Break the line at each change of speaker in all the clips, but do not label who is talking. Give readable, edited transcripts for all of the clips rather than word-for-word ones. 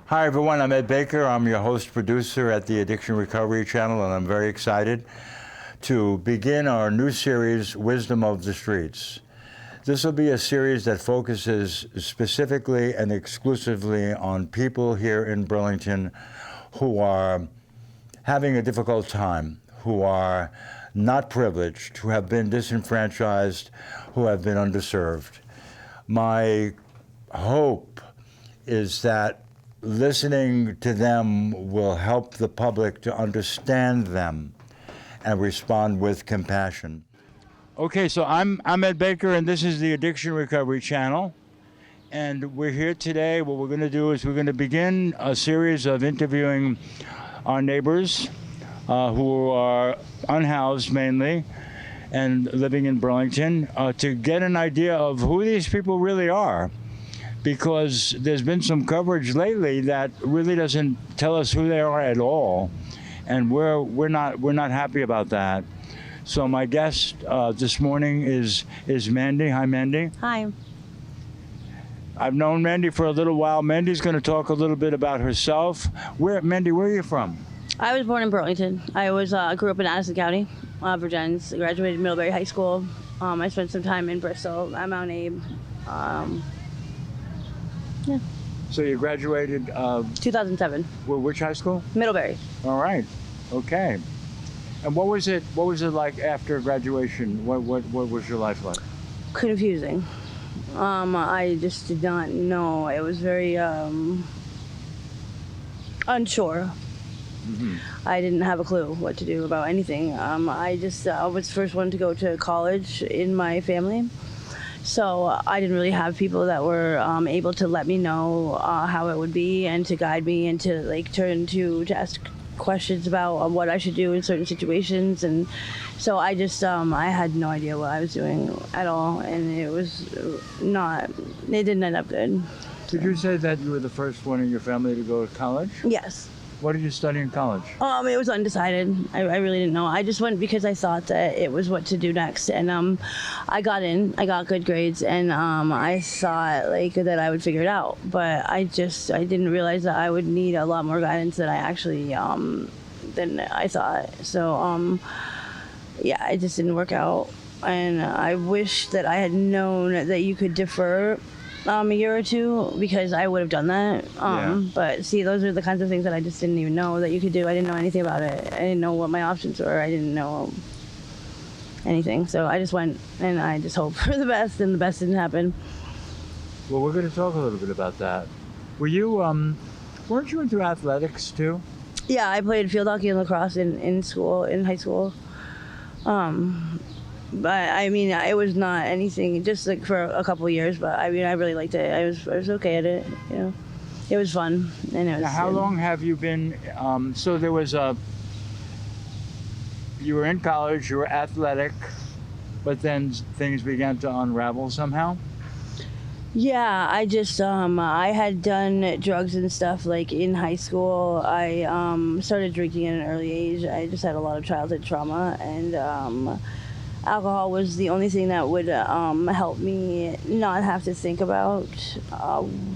Hi everyone, I'm Ed Baker. I'm your host producer at the Addiction Recovery Channel, and I'm very excited to begin our new series, Wisdom of the Streets. This will be a series that focuses specifically and exclusively on people here in Burlington who are having a difficult time, who are not privileged, who have been disenfranchised, who have been underserved. My hope is that listening to them will help the public to understand them and respond with compassion. Okay, so I'm Ed Baker, and this is the Addiction Recovery Channel. And we're here today. What we're going to do is we're going to begin a series of interviewing our neighbors who are unhoused mainly and living in Burlington to get an idea of who these people really are. Because there's been some coverage lately that really doesn't tell us who they are at all, and we're not happy about that. So my guest this morning is Mandy. Hi, Mandy.
Hi.
I've known Mandy for a little while. Mandy's going to talk a little bit about herself. Mandy, where are you from?
I was born in Burlington. I grew up in Addison County, Virginia. Graduated Middlebury High School. I spent some time in Bristol. I'm Mount Abe. Yeah.
So you graduated
2007.
Which high school?
Middlebury.
All right. Okay. And what was it like after graduation? What was your life like?
Confusing. I just did not know. It was very unsure. Mm-hmm. I didn't have a clue what to do about anything. I was the first one to go to college in my family. So I didn't really have people that were able to let me know how it would be and to guide me and to turn to ask questions about what I should do in certain situations. And so I had no idea what I was doing at all, and it didn't end up good.
Did you say that you were the first one in your family to go to college?
Yes.
What did you study in college?
It was undecided. I really didn't know. I just went because I thought that it was what to do next. And I got in. I got good grades, and I thought that I would figure it out. But I didn't realize that I would need a lot more guidance than I actually than I thought. So yeah, it just didn't work out. And I wish that I had known that you could defer a year or two, because I would have done that. But see, those are the kinds of things that I just didn't even know that you could do. I didn't know anything about it. I didn't know what my options were. I didn't know anything. So I just went, and I just hoped for the best, and the best didn't happen.
Well, we're going to talk a little bit about that. Were you, weren't you into athletics too?
Yeah, I played field hockey and lacrosse in high school. But I mean, it was not anything, just for a couple of years. But I mean, I really liked it. I was okay at it. It was fun, and it was.
Now, how long have you been? So there was you were in college, you were athletic, but then things began to unravel somehow.
Yeah, I just I had done drugs and stuff in high school. I started drinking at an early age. I just had a lot of childhood trauma, and alcohol was the only thing that would help me not have to think about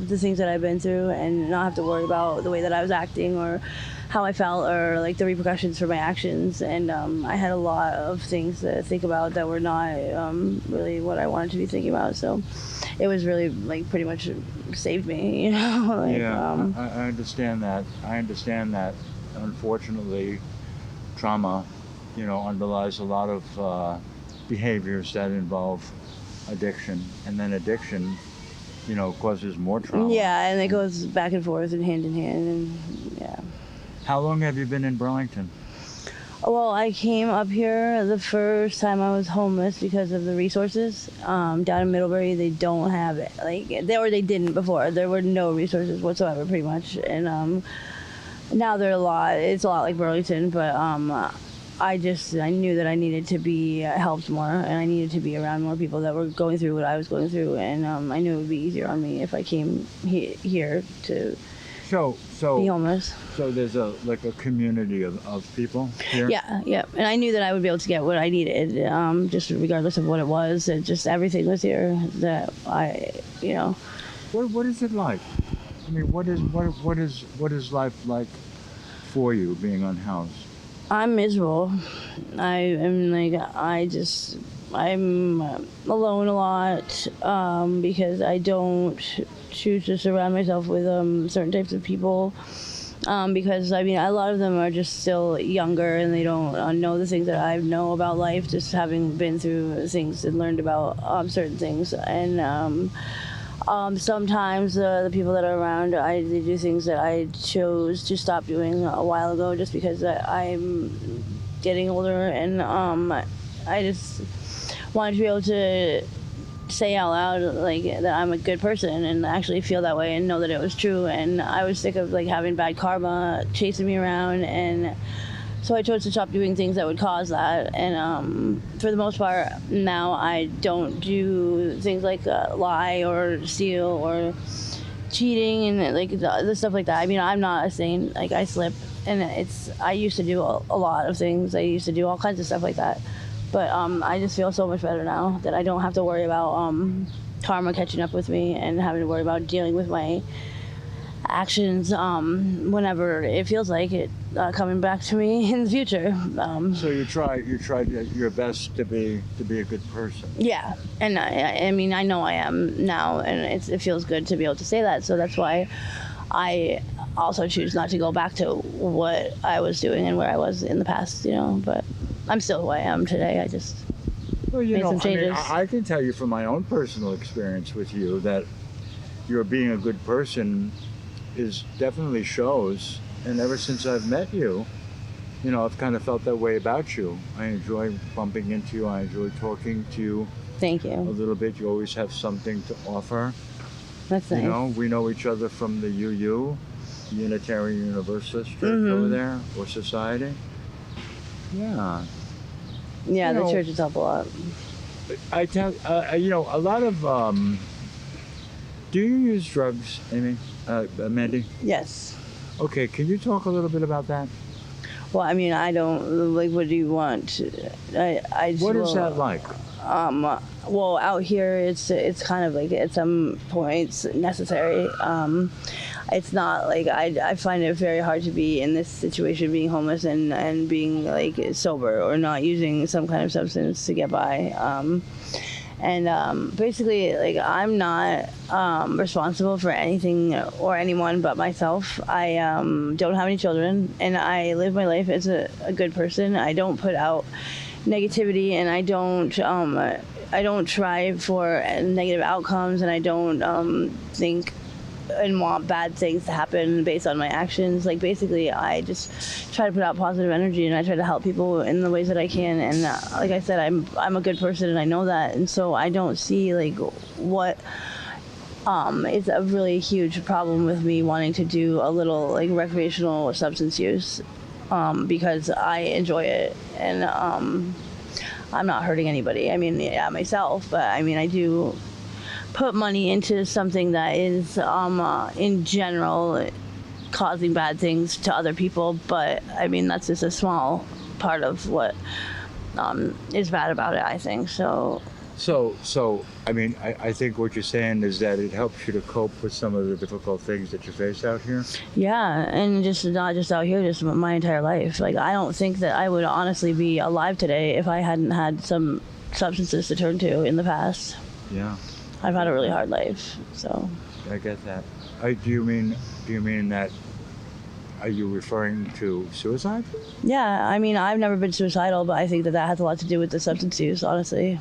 the things that I've been through, and not have to worry about the way that I was acting or how I felt, or the repercussions for my actions. And I had a lot of things to think about that were not really what I wanted to be thinking about. So it was really pretty much saved me,
I understand that. Unfortunately, trauma, underlies a lot of behaviors that involve addiction, and then addiction, causes more trauma.
Yeah, and it goes back and forth and hand in hand, and yeah.
How long have you been in Burlington?
Well, I came up here the first time I was homeless because of the resources. Down in Middlebury, they don't have it. They didn't before. There were no resources whatsoever, pretty much. And now there are it's a lot like Burlington, but I knew that I needed to be helped more, and I needed to be around more people that were going through what I was going through, and I knew it would be easier on me if I came here to be homeless.
So there's a community of people here?
Yeah. And I knew that I would be able to get what I needed, just regardless of what it was. And just everything was here that I.
What is it like? I mean, what is life like for you being unhoused?
I'm miserable. I'm alone a lot because I don't choose to surround myself with certain types of people. Because I mean, a lot of them are just still younger and they don't know the things that I know about life, just having been through things and learned about certain things. And sometimes the people that are around, they do things that I chose to stop doing a while ago, just because I'm getting older, and I just wanted to be able to say out loud like that I'm a good person and actually feel that way and know that it was true. And I was sick of like having bad karma chasing me around, and so I chose to stop doing things that would cause that. And for the most part now I don't do things like lie or steal or cheating and like the stuff like that. I mean, I'm not a saint. Like, I slip, and I used to do a lot of things. I used to do all kinds of stuff like that. But I just feel so much better now that I don't have to worry about karma catching up with me and having to worry about dealing with my actions whenever it feels like it coming back to me in the future.
So you tried your best to be a good person.
Yeah, and I mean, I know I am now, and it feels good to be able to say that. So that's why I also choose not to go back to what I was doing and where I was in the past, but I'm still who I am today. I just made some changes.
I can tell you from my own personal experience with you that your being a good person is definitely shows. And ever since I've met you, I've kind of felt that way about you. I enjoy bumping into you. I enjoy talking to you.
Thank you.
A little bit. You always have something to offer.
That's nice.
We know each other from the Unitarian Universalist Church over there, or Society. Yeah.
Yeah, the church has helped a lot.
I tell a lot of. Do you use drugs, Amy? Mandy?
Yes.
Okay, can you talk a little bit about that?
Well, I mean, I don't like. What do you want?
What is that like?
Well, out here, it's kind of like at some points necessary. It's not like I find it very hard to be in this situation, being homeless and being like sober or not using some kind of substance to get by. Basically, like, I'm not responsible for anything or anyone but myself. I don't have any children, and I live my life as a good person. I don't put out negativity, and I don't try for negative outcomes, and I don't think and want bad things to happen based on my actions. Like, basically, I just try to put out positive energy, and I try to help people in the ways that I can. And like I said, I'm a good person, and I know that. And so I don't see like what is a really huge problem with me wanting to do a little like recreational substance use, because I enjoy it, and I'm not hurting anybody. I mean, yeah, myself, but I mean, I do put money into something that is in general causing bad things to other people, but I mean, that's just a small part of what is bad about it, I think. So I mean, I think what you're saying is that it helps you to cope with some of the difficult things that you face out here. Yeah, and just not just out here, just my entire life. Like, I don't think that I would honestly be alive today if I hadn't had some substances to turn to in the past.
Yeah.
I've had a really hard life, so.
I get that. Do you mean that? Are you referring to suicide?
Yeah, I mean, I've never been suicidal, but I think that has a lot to do with the substance use, honestly.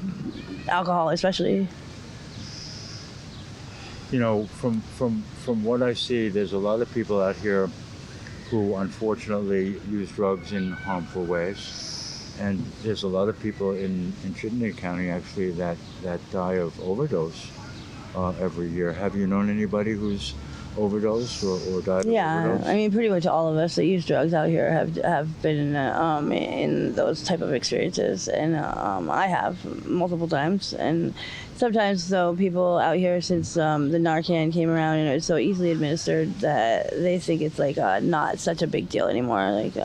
Alcohol, especially. From what I see, there's a lot of people out here who unfortunately use drugs in harmful ways. And there's a lot of people in Chittenden County, actually, that die of overdose every year. Have you known anybody who's overdosed or died of overdose? I mean, pretty much all of us that use drugs out here have been in those type of experiences. And I have multiple times. And sometimes, though, people out here, since the Narcan came around and it was so easily administered, that they think it's like not such a big deal anymore. Like,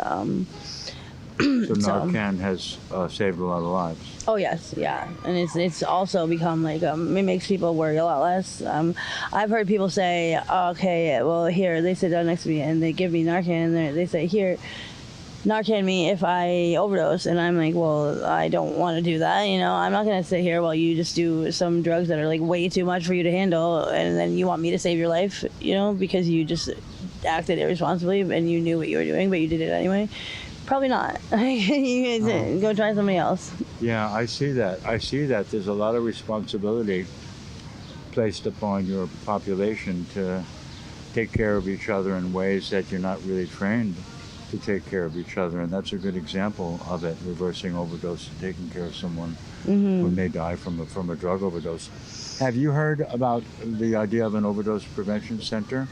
So Narcan has saved a lot of lives.
Oh yes, yeah, and it's also become like it makes people worry a lot less. I've heard people say, okay, well here they sit down next to me and they give me Narcan, and they say here, Narcan me if I overdose, and I'm like, well, I don't want to do that. I'm not gonna sit here while you just do some drugs that are like way too much for you to handle, and then you want me to save your life, because you just acted irresponsibly and you knew what you were doing, but you did it anyway. Probably not. You guys go try somebody else.
Yeah, I see that. There's a lot of responsibility placed upon your population to take care of each other in ways that you're not really trained to take care of each other. And that's a good example of it, reversing overdose and taking care of someone who may die from a drug overdose. Have you heard about the idea of an overdose prevention center?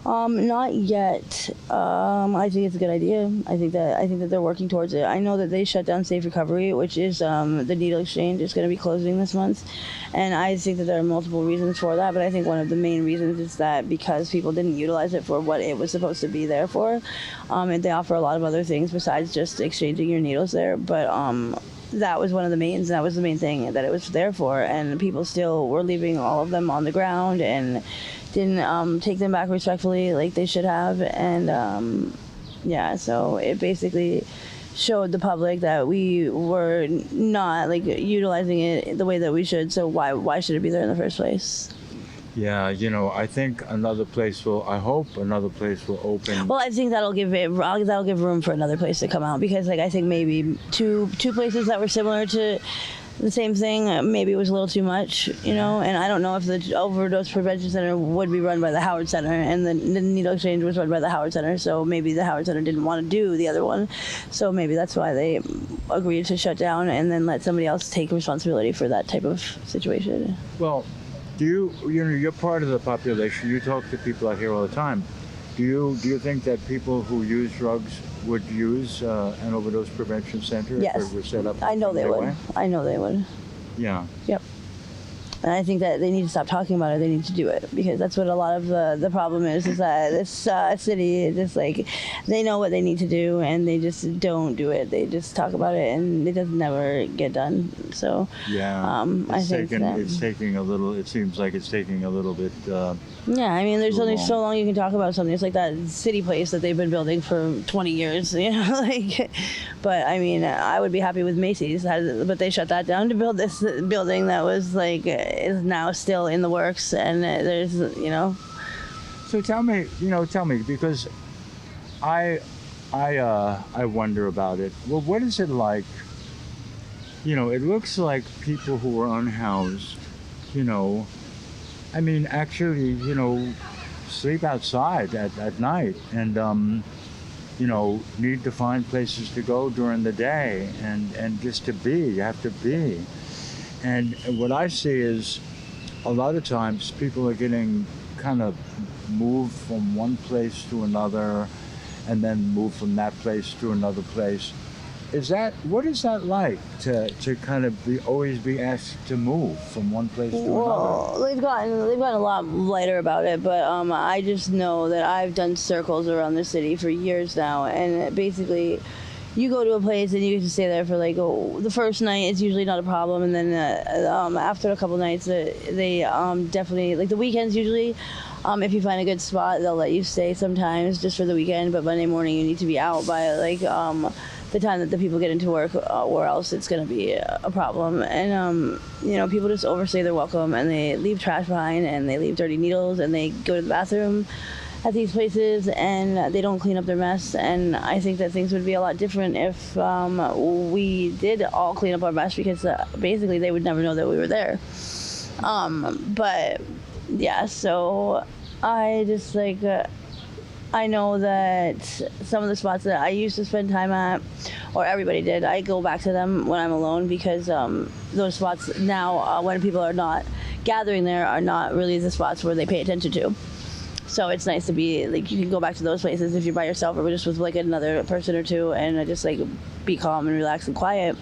Not yet. I think it's a good idea. I think that they're working towards it. I know that they shut down Safe Recovery, which is the needle exchange is going to be closing this month, and I think that there are multiple reasons for that. But I think one of the main reasons is that because people didn't utilize it for what it was supposed to be there for, and they offer a lot of other things besides just exchanging your needles there. But that was one of the mains. That was the main thing that it was there for, and people still were leaving all of them on the ground and didn't take them back respectfully like they should have. And so it basically showed the public that we were not like utilizing it the way that we should. So why should it be there in the first place?
Yeah, I think I hope another place will open.
Well, I think that'll give room for another place to come out, because I think maybe two places that were similar to the same thing, maybe it was a little too much, and I don't know if the overdose prevention center would be run by the Howard Center, and the needle exchange was run by the Howard Center, so maybe the Howard Center didn't want to do the other one, so maybe that's why they agreed to shut down and then let somebody else take responsibility for that type of situation.
Well, you're part of the population. You talk to people out here all the time. Do you think that people who use drugs would use an overdose prevention center
Yes.
if it were set up?
I know they would. I know they would.
Yeah.
Yep. And I think that they need to stop talking about it. They need to do it, because that's what a lot of the problem is that this city is just like, they know what they need to do and they just don't do it. They just talk about it and it doesn't never get done. So
yeah,
I think
it seems like it's taking a little bit.
Yeah, I mean, there's only so long you can talk about something. It's like that city place that they've been building for 20 years, but I mean, I would be happy with Macy's, but they shut that down to build this building that was like, is now still in the works, and there's,
So tell me, because I wonder about it. Well, what is it like? It looks like people who are unhoused, actually, sleep outside at night and, need to find places to go during the day and just to be, you have to be. And what I see is a lot of times people are getting kind of moved from one place to another and then moved from that place to another place. What is that like to kind of always be asked to move from one place to another?
Well, they've gotten a lot lighter about it, but I just know that I've done circles around the city for years now, and basically, you go to a place and you get to stay there for the first night it's usually not a problem, and then after a couple nights they definitely, like the weekends usually, if you find a good spot they'll let you stay sometimes just for the weekend, but Monday morning you need to be out by the time that the people get into work, or else it's going to be a problem. And people just overstay their welcome and they leave trash behind and they leave dirty needles and they go to the bathroom at these places and they don't clean up their mess. And I think that things would be a lot different if we did all clean up our mess, because basically they would never know that we were there. But yeah, so I just I know that some of the spots that I used to spend time at, or everybody did, I go back to them when I'm alone, because those spots now, when people are not gathering there, are not really the spots where they pay attention to. So it's nice to be, you can go back to those places if you're by yourself or just with another person or two, and just be calm and relaxed and quiet.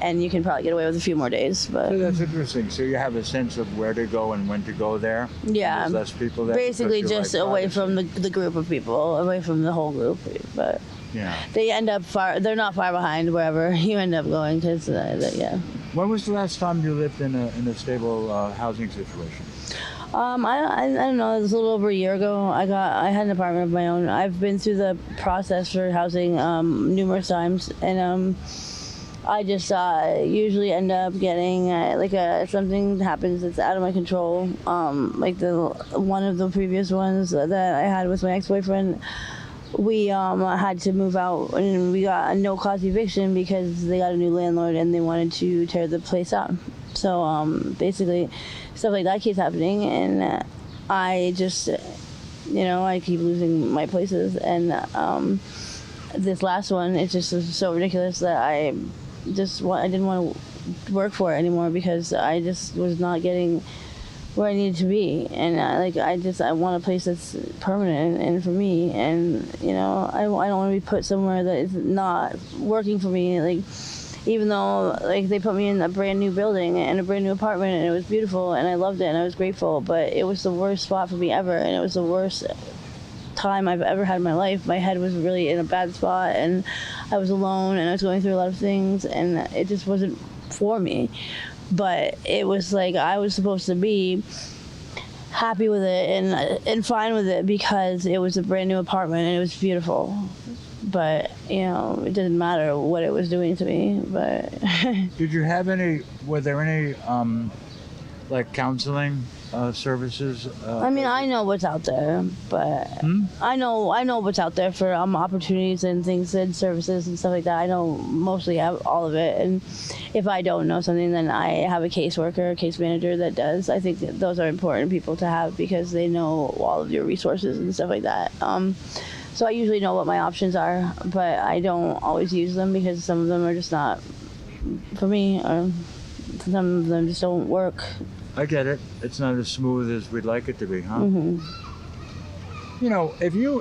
and you can probably get away with a few more days. But
So that's interesting. So you have a sense of where to go and when to go there?
yeah,
There's less people there?
basically
because you
just
like
away
privacy?
from the group of people, away from the whole group. But
Yeah.
they end up they're not far behind wherever you end up going, because yeah.
When was the last time you lived in a stable housing situation?
I don't know. It was a little over a year ago. I had an apartment of my own. I've been through the process for housing numerous times, and I just usually end up getting something happens that's out of my control. Like one of the previous ones that I had with my ex-boyfriend. We had to move out, and we got a no-cause eviction because they got a new landlord and they wanted to tear the place up. So basically, stuff like that keeps happening, and I just, I keep losing my places. And this last one, it just was so ridiculous that I didn't want to work for it anymore, because I just was not getting where I needed to be, and I want a place that's permanent and for me, and I don't want to be put somewhere that is not working for me. Like, even though they put me in a brand new building and a brand new apartment, and it was beautiful and I loved it and I was grateful, but it was the worst spot for me ever, and it was the worst time I've ever had in my life. My head was really in a bad spot, and I was alone, and I was going through a lot of things, and it just wasn't for me. But it was like I was supposed to be happy with it and fine with it, because it was a brand new apartment and it was beautiful. But it didn't matter what it was doing to me. But
Did you have were there any counseling services?
I mean, I know what's out there, but I know what's out there for opportunities and things and services and stuff like that. I know mostly all of it, and if I don't know something, then I have a caseworker, a case manager that does. I think that those are important people to have, because they know all of your resources and stuff like that. So I usually know what my options are, but I don't always use them, because some of them are just not for me, or some of them just don't work.
I get it. It's not as smooth as we'd like it to be, huh?
Mm-hmm.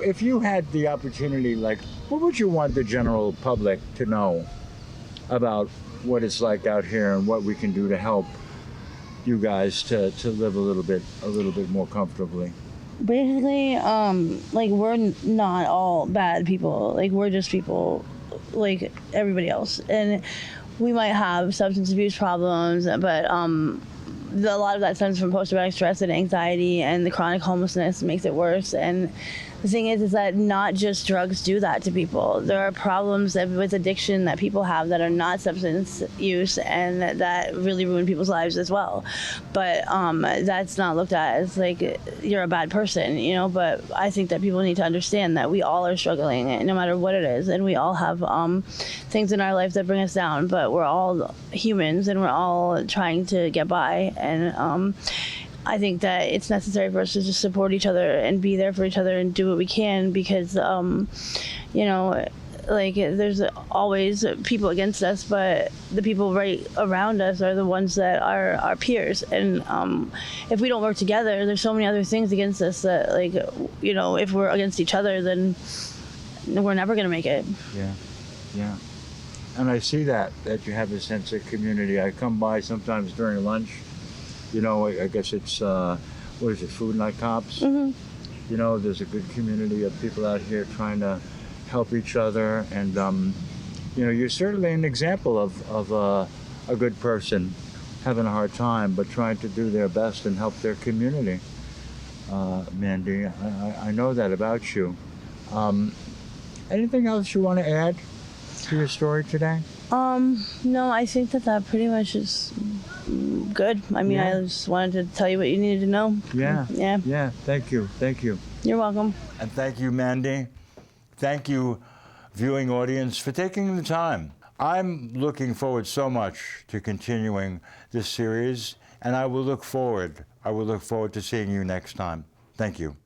If you had the opportunity, what would you want the general public to know about what it's like out here and what we can do to help you guys to live a little bit more comfortably?
Basically, we're not all bad people. We're just people like everybody else, and we might have substance abuse problems, but a lot of that stems from post-traumatic stress and anxiety, and the chronic homelessness makes it worse. And the thing is that not just drugs do that to people. There are problems with addiction that people have that are not substance use, and that really ruin people's lives as well. But that's not looked at as you're a bad person, But I think that people need to understand that we all are struggling, no matter what it is, and we all have things in our life that bring us down. But we're all humans, and we're all trying to get by. And I think that it's necessary for us to just support each other and be there for each other and do what we can, because there's always people against us, but the people right around us are the ones that are our peers. And if we don't work together, there's so many other things against us that if we're against each other, then we're never going to make it.
Yeah. And I see that you have a sense of community. I come by sometimes during lunch. I guess it's, Food Not Cops? Mm-hmm. There's a good community of people out here trying to help each other. And, you're certainly an example of a good person having a hard time, but trying to do their best and help their community. Mandy, I know that about you. Anything else you want to add to your story today?
No, I think that pretty much is good. I mean, I just wanted to tell you what you needed to know.
Yeah. Thank you.
You're welcome.
And thank you, Mandy. Thank you, viewing audience, for taking the time. I'm looking forward so much to continuing this series, and I will look forward to seeing you next time. Thank you.